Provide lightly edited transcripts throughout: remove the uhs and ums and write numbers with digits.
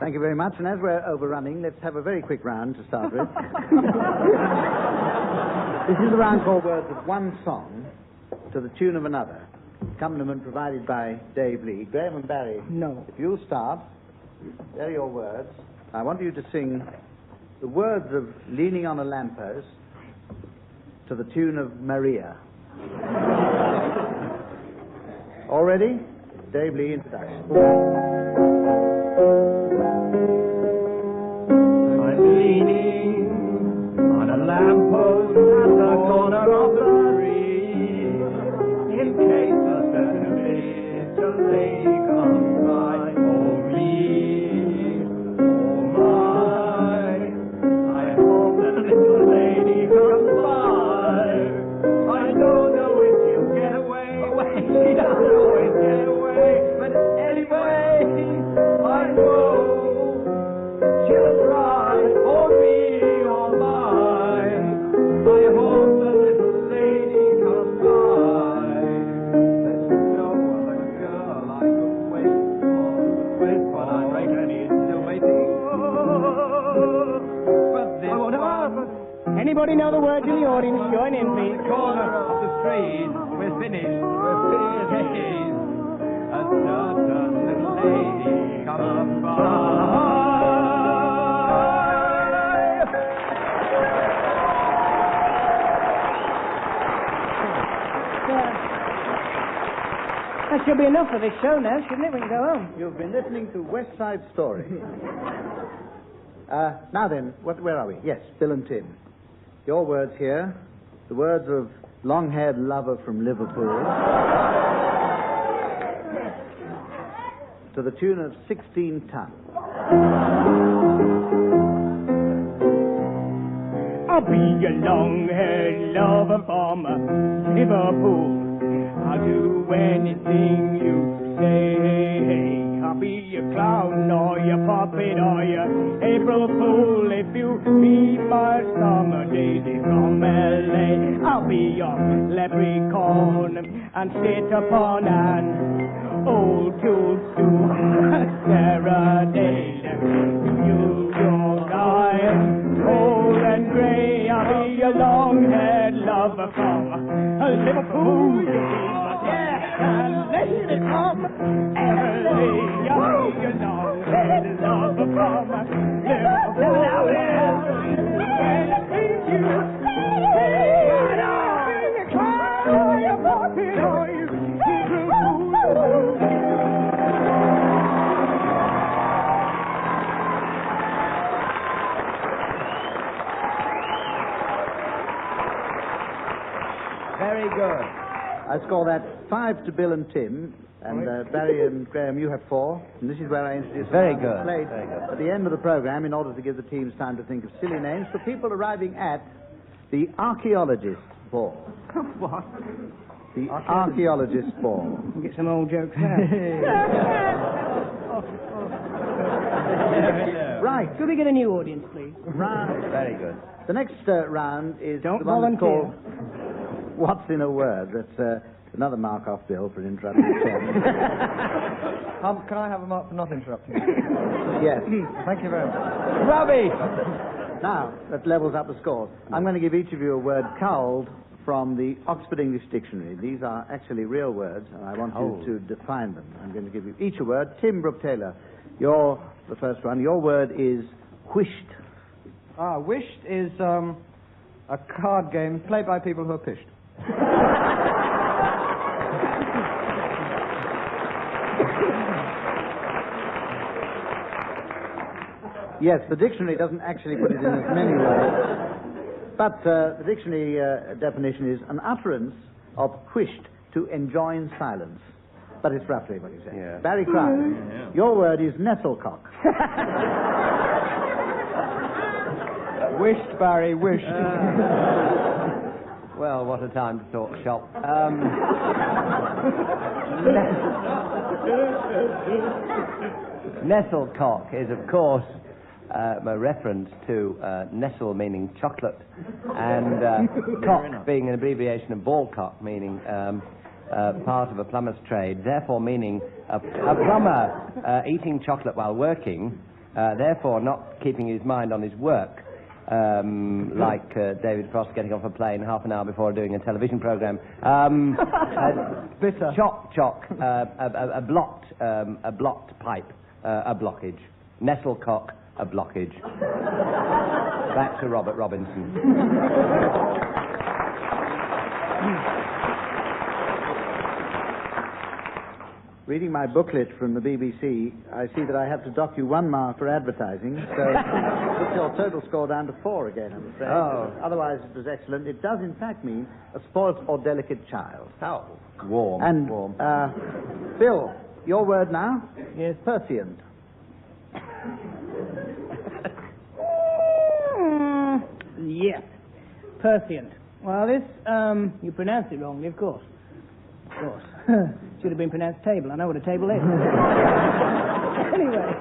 Thank you very much. And as we're overrunning, let's have a very quick round to start with. This is the round called Words of One Song to the tune of another. Accompaniment provided by Dave Lee. Graeme and Barry. No. If you'll start, there are your words. I want you to sing the words of Leaning on a Lamppost to the tune of Maria. All ready? Dave Lee, introduction. I'm leaning on a lamppost at the corner of the street, in case a sentimental lady comes by. Oh me, oh my, I hope that little lady comes by. I don't know if she'll get away, she doesn't always get away, but anyway, I know she'll try, or me, or mine. I hope the little lady comes by. There's no other girl I could wait for, but I reckon he's still waiting. But this one, Anybody know the words in the audience? Join in, please. corner of the street, we're finished. A certain little lady comes by. That should be enough for this show now, shouldn't it? We can go home. You've been listening to West Side Story. Now then, where are we? Yes, Bill and Tim. Your words here, the words of long-haired lover from Liverpool, to the tune of 16 Ton. I'll be a long-haired lover from Liverpool. I'll do anything you say. I'll be a clown or your puppet or your April Fool if you be my summer daisy from L.A. I'll be your leprechaun and sit upon an old toadstool serenade. New York, I am old and grey. I'll be a long-haired lover from Liverpool. And listen from L.A. I'll be a long-haired lover from Liverpool. When I see you, Very good. I score that 5 to Bill and Tim, and Barry and Graeme, you have 4. And this is where I introduce Very the round good. of play Very good. at the end of the program, in order to give the teams time to think of silly names for people arriving at the archaeologist's ball. What? The archaeologist's ball. We'll get some old jokes out. Right. Could we get a new audience, please? Round. Very good. The next round is Don't the one that's volunteer. called What's in a Word. That's another mark-off bill for interrupting the chairman. Can I have a mark for not interrupting you? Yes. Thank you very much. Rubbish! Now, that levels up the scores. I'm going to give each of you a word culled from the Oxford English Dictionary. These are actually real words, and I want you to define them. I'm going to give you each a word. Tim, Brooke-Taylor, you're the first one. Your word is whisht. Wished is a card game played by people who are pished. Yes, the dictionary doesn't actually put it in as many words. But the dictionary definition is an utterance of whisht to enjoin silence. But it's roughly what you say. Yeah. Barry Crowne, your word is nettlecock. Wished, Barry, wished. Well, what a time to talk shop. Nestlecock is, of course, a reference to nestle, meaning chocolate, and cock being an abbreviation of ballcock, meaning part of a plumber's trade, therefore meaning a plumber eating chocolate while working therefore not keeping his mind on his work, like David Frost getting off a plane half an hour before doing a television programme. Bitter. Chock, a blocked pipe, a blockage. Nettlecock, a blockage. Back to Robert Robinson. Reading my booklet from the BBC, I see that I have to dock you 1 mark for advertising, so puts your total score down to 4 again, I'm afraid. Oh. Otherwise, it was excellent. It does, in fact, mean a spoilt or delicate child. Oh, warm. And, warm. Bill, your word now? Yes. Persient. Yes. Persient. Well, this, you pronounced it wrongly, of course. Of course. Should have been pronounced table. I know what a table is. Anyway.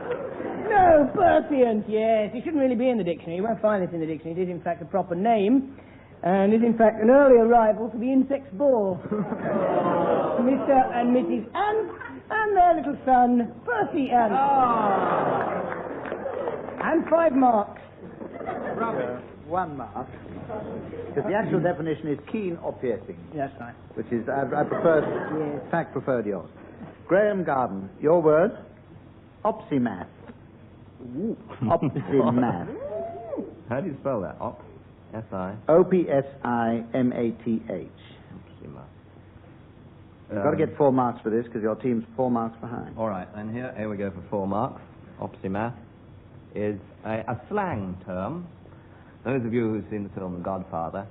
No, persient, yes. It shouldn't really be in the dictionary. You won't find this in the dictionary. It is, in fact, a proper name. And is, in fact, an early arrival for the insect's ball. Mr. and Mrs. Ant and their little son, Percy Ant. And 5 marks. 1 mark. Because the actual definition is keen or piercing. That's right. Which is, I preferred, in fact, preferred yours. Graham Garden, your word? Opsimath. Opsimath. How do you spell that? S-I? Opsimath. You've got to get 4 marks for this because your team's 4 marks behind. All right, and here we go for 4 marks. Opsimath is a slang term. Those of you who've seen the film The Godfather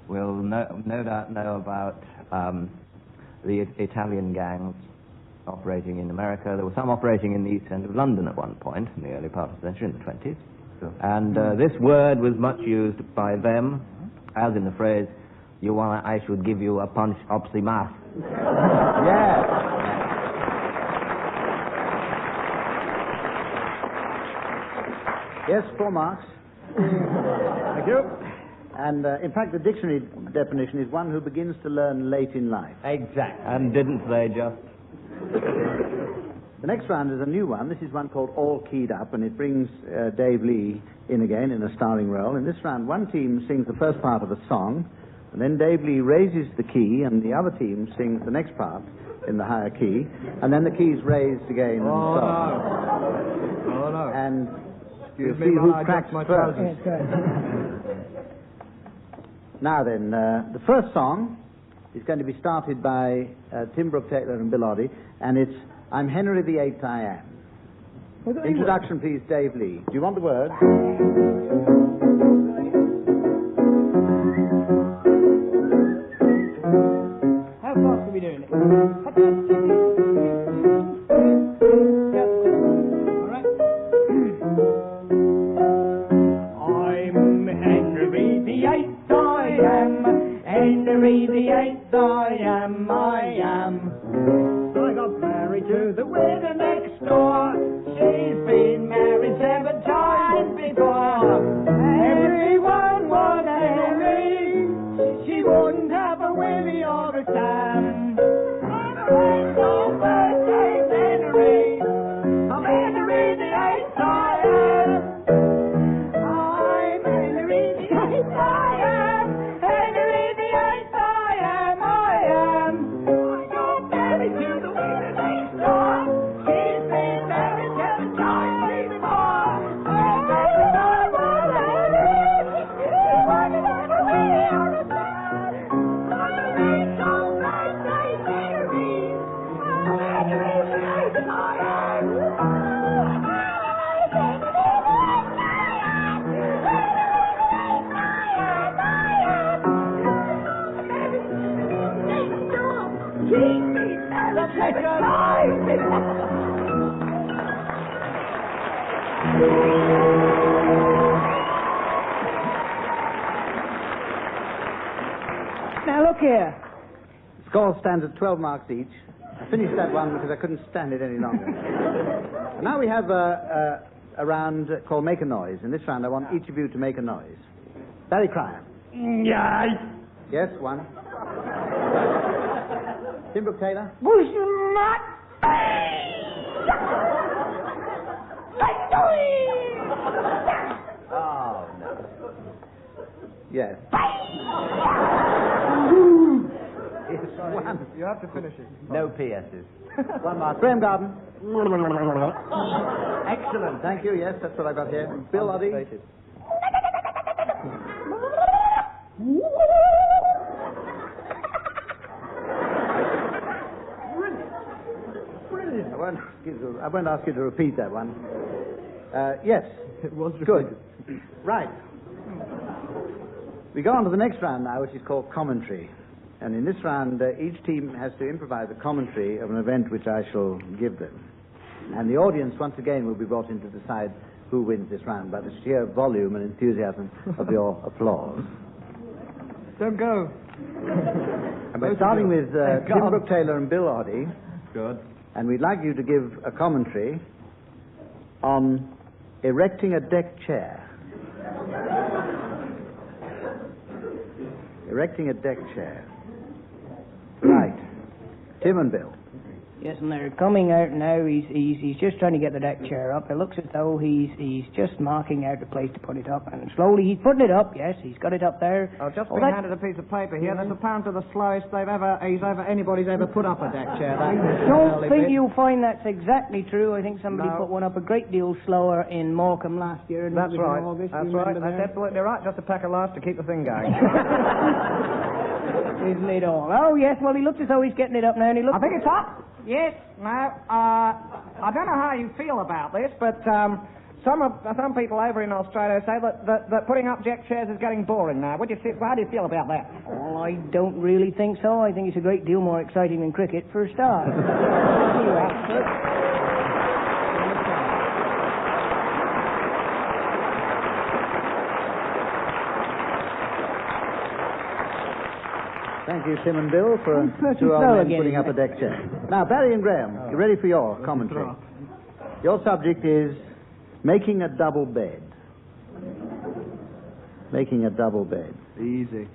will no doubt know about the Italian gangs operating in America. There were some operating in the East End of London at one point, in the early part of the century, in the 20s. Sure. And this word was much used by them, as in the phrase, "You want I should give you a punch opsimath." Yeah. Yes, 4 marks. Thank you. And, in fact, the dictionary definition is one who begins to learn late in life. Exactly. And didn't they just... The next round is a new one. This is one called All Keyed Up, and it brings Dave Lee in again in a starring role. In this round, one team sings the first part of a song, and then Dave Lee raises the key, and the other team sings the next part in the higher key, and then the key's raised again and so on. Oh, no. And Excuse you'll see me who while I cracks adjust my first. trousers. Now then, the first song is going to be started by Tim Brooke-Taylor and Bill Oddie, and it's I'm Henry VIII I Am. Introduction, please, Dave Lee. Do you want the word? How fast are we doing it? All right. I'm Henry VIII, I am. Henry VIII, I am. I got married to the widow next door. She's been married 7 times before. Everyone was Henry. She wouldn't have a Willie or a Sam. Henry, no birthday, Henry. I'm Henry VIII, I am. I'm Henry VIII, I am. Henry VIII, I am. I got married to the widow next door. She's been married 7 times before. Everyone was Henry. She wouldn't have a Willie or a Sam. Henry, no birthday, Henry. I'm Henry VIII, I am. Now look here. Score stands at 12 marks each. I finished that one because I couldn't stand it any longer. And now we have a round called Make a Noise. In this round, I want each of you to make a noise. Barry Cryer. Yes, 1. Tim Brooke-Taylor. Oh, no. Yes. You have to finish it. No PS's. One more. Graeme Garden. Excellent. Thank you. Yes, that's what I've got here. Bill Oddie. I won't ask you to repeat that one. Yes. It was good. Right. We go on to the next round now, which is called commentary. And in this round, each team has to improvise a commentary of an event which I shall give them. And the audience, once again, will be brought in to decide who wins this round by the sheer volume and enthusiasm of your applause. Don't go. And we're starting with Tim Brooke-Taylor and Bill Oddie. Good. And we'd like you to give a commentary on erecting a deck chair. Erecting a deck chair. Right. Tim and Bill. Yes, and they're coming out now. He's just trying to get the deck chair up. It looks as though he's just marking out the place to put it up, and slowly he's putting it up. Yes, he's got it up there. I've just been handed a piece of paper here. That's apparently the slowest anybody's ever put up a deck chair. I don't think you'll find that's exactly true. I think somebody put one up a great deal slower in Morecambe last year. And That's right. August, That's right. That's absolutely right. Just a pack of laughs to keep the thing going. Isn't it all? Oh yes. Well, he looks as though he's getting it up now, and he looks. I think it's up. Yes. Now, I don't know how you feel about this, but some people over in Australia say that putting up deck chairs is getting boring now. How do you feel about that? Well, I don't really think so. I think it's a great deal more exciting than cricket, for a start. Thank you, Tim and Bill, for two old men putting up a deck chair. Now, Barry and Graeme, you ready for your commentary? Your subject is making a double bed. Making a double bed. Easy.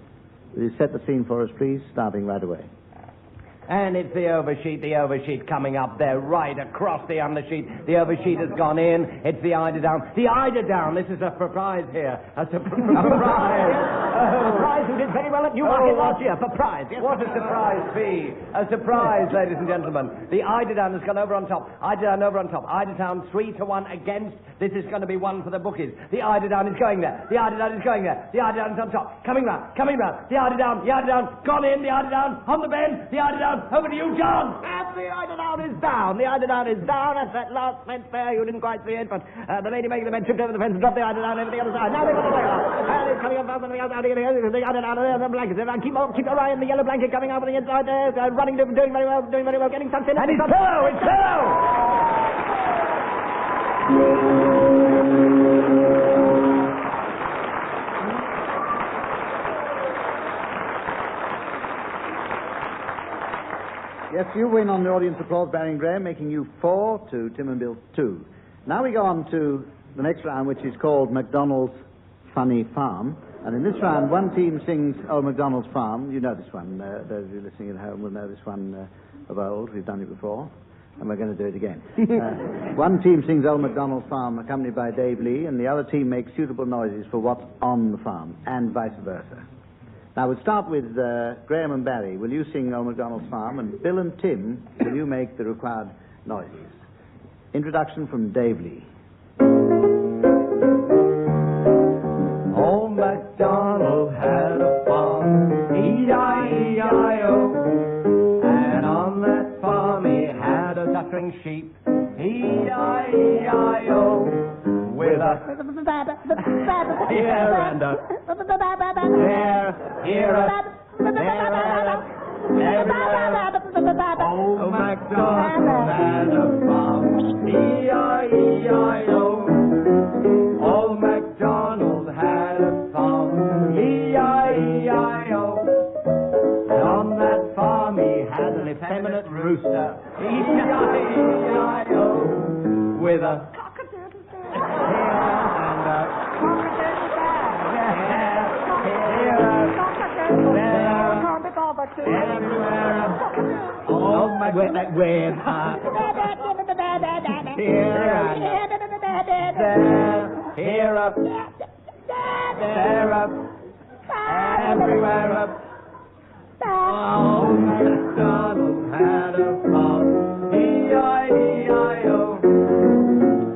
Will you set the scene for us, please, starting right away? And it's the oversheet coming up there, right across the undersheet. The oversheet has gone in. It's the eiderdown. The eiderdown. This is a surprise here. A surprise. Surprise who did very well at Newmarket last year. Surprise. Yes. What a surprise be. A surprise, ladies and gentlemen. The eiderdown has gone over on top. Eiderdown over on top. Eiderdown 3-1 against. This is going to be one for the bookies. The eiderdown is going there. The eiderdown is going there. The eiderdown is on top. Coming round. The eiderdown. Gone in. The eiderdown on the bend. The eiderdown. Over to you, John. And the eiderdown is down. The eiderdown is down. That's that last fence there. You didn't quite see it, but the lady making the bed tripped over the fence and dropped the eiderdown over the other side. Now they've got the blanket. And it's coming up out on the outside. The eiderdown there, the blanket. Keep your eye on the yellow blanket coming out on the inside there. Running, doing very well, getting tucked in. And it's pillow. Yes, you win on the audience applause, Barry and Graeme, making you 4 to Tim and Bill 2. Now we go on to the next round, which is called MacDonald's Funny Farm. And in this round, one team sings Old MacDonald's Farm. You know this one. Those of you listening at home will know this one of old. We've done it before, and we're going to do it again. One team sings Old MacDonald's Farm, accompanied by Dave Lee, and the other team makes suitable noises for what's on the farm, and vice versa. Now, we'll start with Graeme and Barry. Will you sing Old MacDonald's Farm? And Bill and Tim, will you make the required noises? Introduction from Dave Lee. Old MacDonald had a farm, E-I-E-I-O. And on that farm he had a duckling sheep, E-I-E-I-O. With a here and a there, here a there, everywhere. Old MacDonald had a farm, E-I-E-I-O. Old MacDonald had a farm, E-I-E-I-O. And on that farm he had an effeminate rooster, E-I-E-I-O. With a There, here up, there up, everywhere up. Oh, MacDonald had a farm, E-I-E-I-O.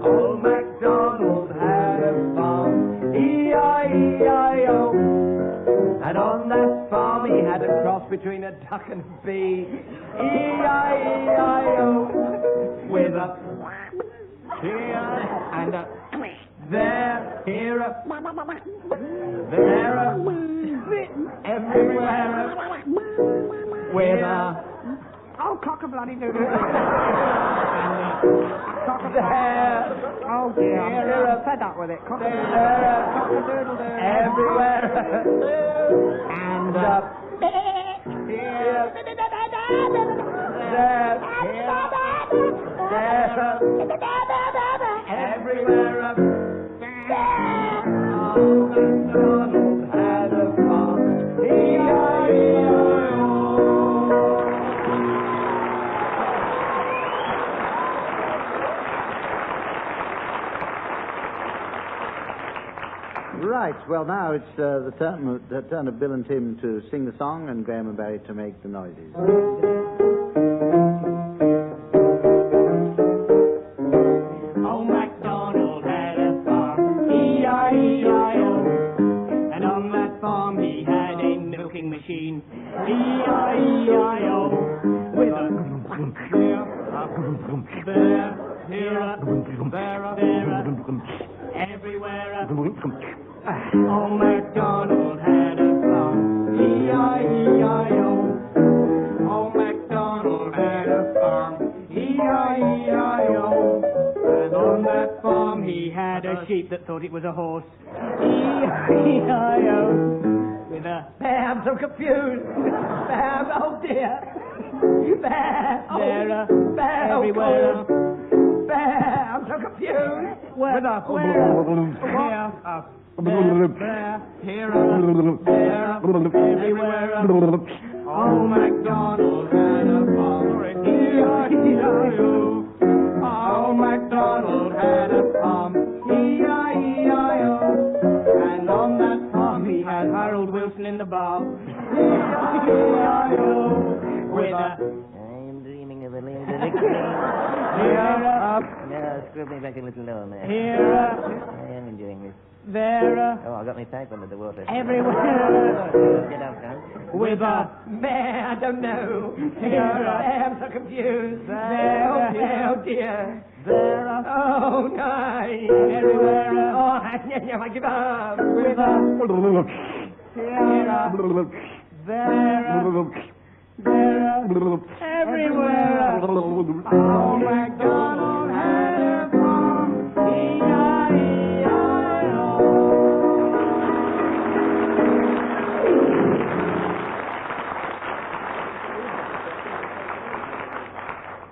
Oh, MacDonald had a farm, E-I-E-I-O. And on that farm he had a cross between a duck and a bee, E-I-E-I-O. With a here and a there, here up, there up, everywhere up, with a Oh, cock-a-bloody-doodle. there, Oh, dear. Here I'm up, fed up with it. there, Cock-a-doodle-doo. everywhere, and up, here, there, everywhere up. Oh, MacDonald had a farm, E-I-E-I-O. Right, well now it's the turn of Bill and Tim to sing the song and Graeme and Barry to make the noises. Oh, MacDonald had a farm, E-I-E-I-O. And on that farm he had a milking machine, E-I-E-I-O. With a there, here up, there up, everywhere up. Oh, MacDonald had a farm, E-I-E-I-O. Oh, MacDonald had a farm, E-I-E-I-O. And on that farm he had a sheep that thought it was a horse, E-I-E-I-O. With a Bear, I'm so confused. Bear, oh dear. Bear, oh, there, Bear, everywhere. oh, Bear, I'm so confused. Where? With a Here, up, there, here, up, there, everywhere. Oh, MacDonald had a farm, E-I-E-I-O. Oh, MacDonald had a farm, E-I-E-I-O. And on that farm he had Harold Wilson in the bar, E-I-E-I-O. With a I'm dreaming of a little here, up, No, screw me back a little lower, man. here, up, I am enjoying this. there, Oh, I got my pipe under the water. everywhere. Get out now. With a Bear, I don't know. Here, Bear, I'm so confused. There, oh dear, oh dear. there, Oh, nice. everywhere. Oh, I give up. With a here, there, everywhere. Oh, MacDonald had a farm, E-I-E-I-O.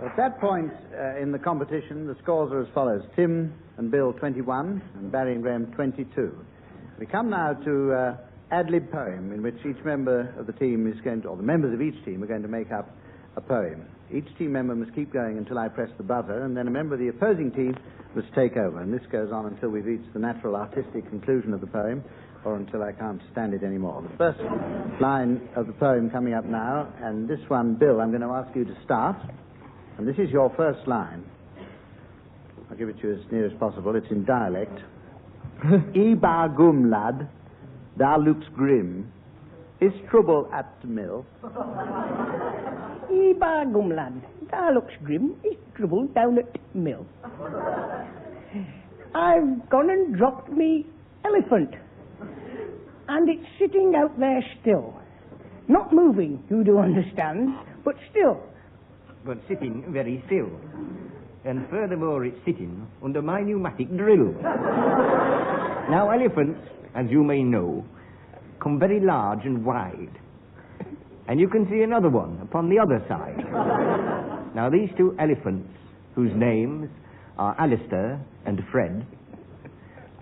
At that point in the competition, the scores are as follows. Tim and Bill 21 and Barry and Graeme 22. We come now to ad-lib poem in which each member of the team is going to, or the members of each team are going to make up a poem. Each team member must keep going until I press the buzzer, and then a member of the opposing team must take over. And this goes on until we've reached the natural artistic conclusion of the poem, or until I can't stand it anymore. The first line of the poem coming up now, and this one, Bill, I'm going to ask you to start. And this is your first line. I'll give it to you as near as possible. It's in dialect. Eba gum lad, thou looks grim. Is trouble at the mill? Eba Gumlad, thou looks grim. Is trouble down at mill. I've gone and dropped me elephant, and it's sitting out there still. Not moving, you do understand, but still. But sitting very still. And furthermore, it's sitting under my pneumatic drill. Now, elephants, as you may know, come very large and wide. And you can see another one upon the other side. Now, these two elephants, whose names are Alistair and Fred,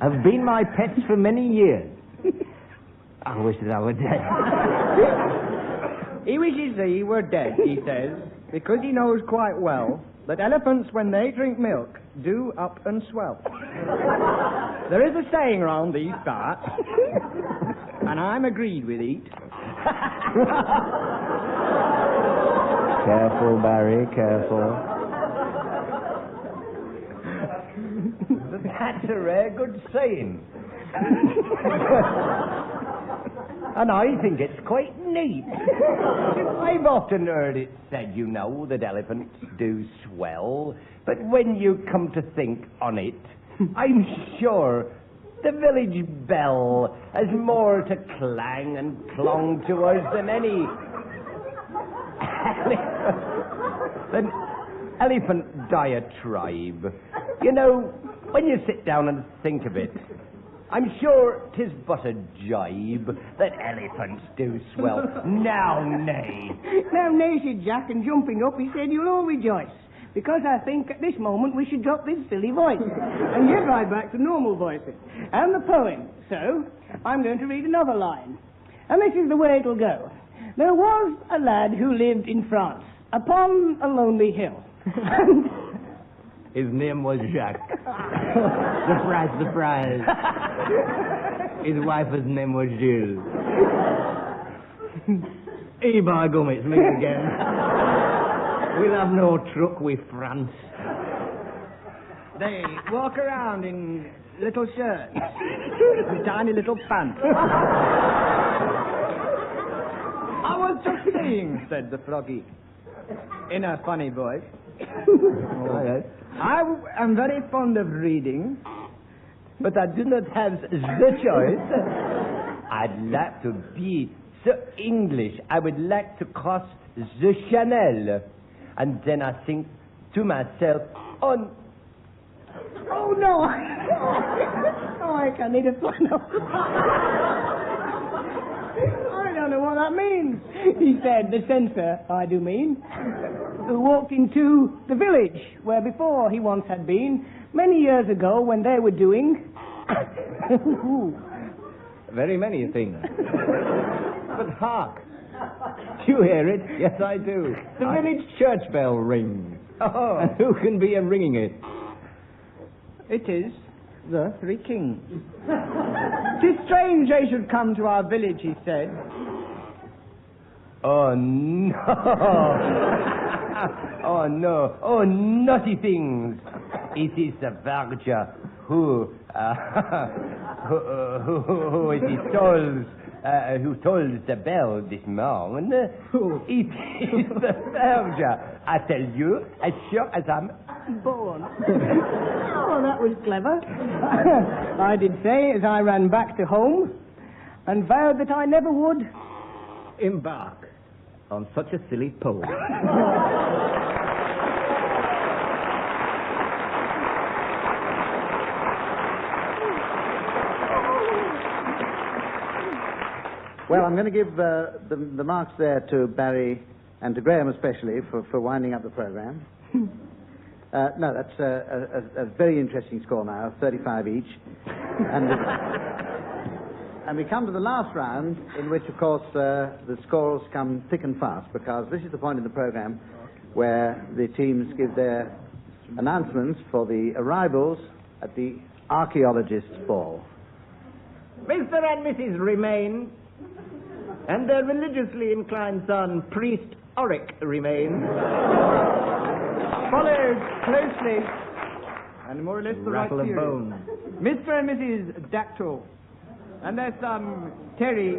have been my pets for many years. I wish that I were dead. He wishes that he were dead, he says, because he knows quite well that elephants, when they drink milk, do up and swell. There is a saying round these parts, and I'm agreed with it. Careful, Barry, careful. That's a rare good saying. And I think it's quite neat. I've often heard it said, you know, that elephants do swell, but when you come to think on it, I'm sure the village bell has more to clang and clong to us than any elephant diatribe. You know, when you sit down and think of it, I'm sure 'tis but a jibe that elephants do swell. Now, nay. Now, nay, said Jack, and jumping up, he said, you'll all rejoice, because I think at this moment we should drop this silly voice and get right back to normal voices. And the poem. So, I'm going to read another line. And this is the way it'll go. There was a lad who lived in France, upon a lonely hill. And His name was Jacques. Surprise, surprise. His wife's name was Jill. Hey, by gum, it's me again. We'll have no truck with France. they walk around in little shirts and tiny little pants. I was just saying, said the froggy, in a funny voice. I am very fond of reading, but I do not have the choice. I'd like to be so English. I would like to cross the Channel. And then I think to myself, oh no. Oh, I can't need a flannel. I don't know what that means, he said, the censor, I do mean, who walked into the village where before he once had been, many years ago when they were doing... Very many things. But hark. Do you hear it? Yes, I do. The village church bell rings. Oh. And who can be ringing it? It is the Three Kings. 'Tis strange they should come to our village, he said. Oh, no. Oh, no. Oh, naughty things. It is the verger who tolls the bell this morning. It is the verger. I tell you, as sure as I'm born. Oh, that was clever. I did say as I ran back to home and vowed that I never would Embark on such a silly poem. Well, I'm going to give the marks there to Barry and to Graeme especially for winding up the programme. No, that's a very interesting score now, 35 each. And we come to the last round, in which, of course, the scores come thick and fast, because this is the point in the programme where the teams give their announcements for the arrivals at the archaeologist's ball. Mr. and Mrs. Remain and their religiously inclined son, Priest Oric Remain, followed closely and more or less the rattle right of period. bone. Mr. and Mrs. Dactyl and their son Terry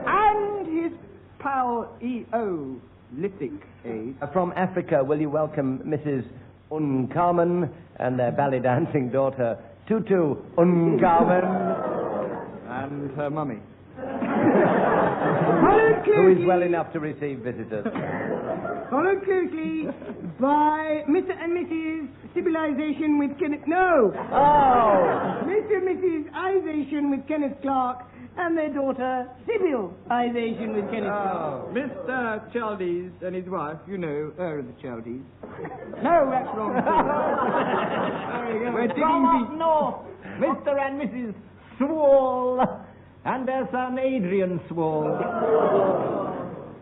and his pal E.O. Lithic Aid. From Africa, will you welcome Mrs. Uncarmen and their ballet dancing daughter, Tutu Uncarmen? And her mummy. Who is well enough to receive visitors. Followed closely by Mr. and Mrs. Civilization with Kenneth... No! Oh! Mr. and Mrs. Ization with Kenneth Clark and their daughter, Civilization with Kenneth Clark. Mr. Chaldies and his wife, you know, her of the Chaldies. No, that's wrong. We're digging deep. North, Mr. and Mrs. Swall and their son Adrian Swall.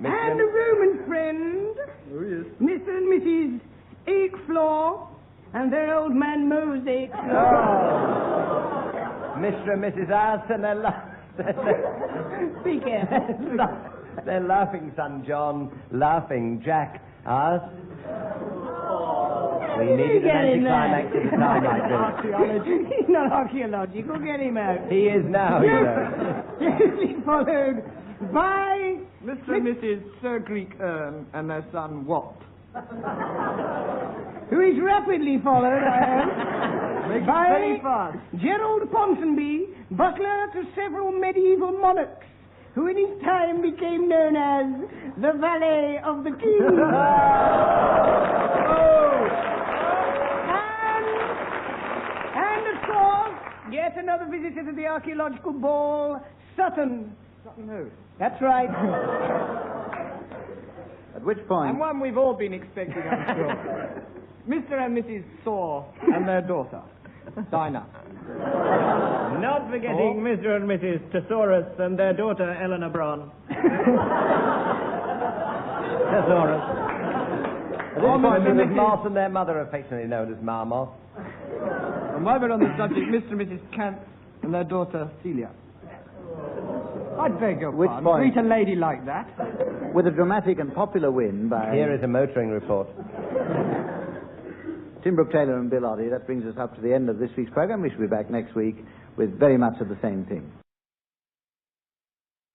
And a Roman friend, Oh, yes. Mr. and Mrs. Aikflaw and their old man Moses. Mr. and Mrs. Arse and their Be careful. their laughing son John, laughing Jack Arse. We needed an anticlimax at a time like this. Archaeology. He's not archaeological. Get him out. He is now, you know. Closely followed by Mr. and Mrs. Sir Greek Ern and their son Watt. who is rapidly followed by Very fast. Gerald Ponsonby, butler to several medieval monarchs, who in his time became known as the valet of the king. And of course, yet another visitor to the archaeological ball, Sutton. Sutton who? That's right. At which point... And one we've all been expecting, I'm sure. Mr. and Mrs. Saw and their daughter, Dinah. Not forgetting Mr. and Mrs. Thesaurus and their daughter Eleanor Braun. Thesaurus. At this point, Mrs. Moss and their mother, affectionately known as Marmos. And while we're on the subject, Mr. and Mrs. Kant and their daughter, Celia. I beg your Which pardon. point? Greet a lady like that. With a dramatic and popular win by Here is a motoring report. Tim Brooke-Taylor and Bill Oddie, that brings us up to the end of this week's programme. We shall be back next week with very much of the same thing.